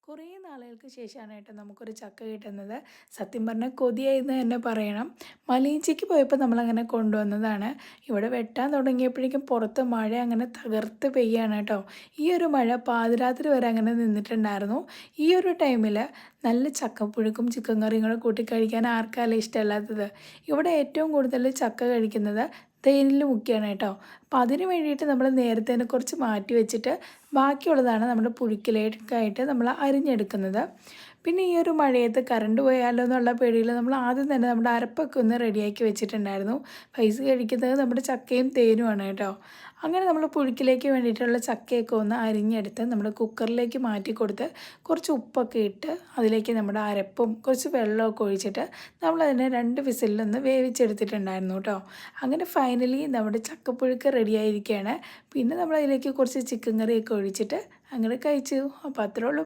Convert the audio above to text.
കുറേ നാളുകൾക്ക് ശേഷമാണ് കേട്ടോ നമുക്കൊരു ചക്ക കിട്ടുന്നത്. സത്യം പറഞ്ഞാൽ കൊതിയായെന്ന് തന്നെ പറയണം. മലയിൻചിക്ക് പോയപ്പോൾ നമ്മളങ്ങനെ കൊണ്ടുവന്നതാണ്. ഇവിടെ വെട്ടാൻ തുടങ്ങിയപ്പോഴേക്കും പുറത്ത് മഴ അങ്ങനെ തകർത്ത് പെയ്യാണ് കേട്ടോ. ഈ ഒരു മഴ പാതിരാത്രി വരെ അങ്ങനെ നിന്നിട്ടുണ്ടായിരുന്നു. ഈ ഒരു ടൈമിൽ നല്ല ചക്കപ്പുഴുക്കും ചിക്കൻ കറിയും കൂടെ കൂട്ടി കഴിക്കാൻ ആർക്കാലും ഇഷ്ടമല്ലാത്തത്. ഇവിടെ ഏറ്റവും കൂടുതൽ ചക്ക കഴിക്കുന്നത് തേനിൽ മുക്കിയാണ് കേട്ടോ. അപ്പോൾ അതിന് വേണ്ടിയിട്ട് നമ്മൾ നേരത്തെ തന്നെ കുറച്ച് മാറ്റി വെച്ചിട്ട് ബാക്കിയുള്ളതാണ് നമ്മുടെ പുഴുക്കിലേക്കായിട്ട് നമ്മൾ അരിഞ്ഞെടുക്കുന്നത്. പിന്നെ ഈ ഒരു മഴയത്ത് കറണ്ട് പോയാലോ എന്നുള്ള പേടിയിൽ നമ്മൾ ആദ്യം തന്നെ നമ്മുടെ അരപ്പൊക്കെ ഒന്ന് റെഡിയാക്കി വെച്ചിട്ടുണ്ടായിരുന്നു. പൈസ കഴിക്കുന്നത് നമ്മുടെ ചക്കയും തേനുമാണ് കേട്ടോ. അങ്ങനെ നമ്മൾ പുഴുക്കിലേക്ക് വേണ്ടിയിട്ടുള്ള ചക്കയൊക്കെ ഒന്ന് അരിഞ്ഞെടുത്ത് നമ്മുടെ കുക്കറിലേക്ക് മാറ്റി കൊടുത്ത് കുറച്ച് ഉപ്പൊക്കെ ഇട്ട് അതിലേക്ക് നമ്മുടെ അരപ്പും കുറച്ച് വെള്ളമൊക്കെ ഒഴിച്ചിട്ട് നമ്മളതിനെ 2 വിസിലൊന്ന് വേവിച്ചെടുത്തിട്ടുണ്ടായിരുന്നു കേട്ടോ. അങ്ങനെ ഫൈനലി നമ്മുടെ ചക്കപ്പുഴുക്ക് റെഡി ആയിരിക്കുകയാണ്. പിന്നെ നമ്മളതിലേക്ക് കുറച്ച് ചിക്കൻ കറിയൊക്കെ ഒഴിച്ചിട്ട് അങ്ങനെ കഴിച്ചു. അപ്പോൾ അത്രേ ഉള്ളൂ.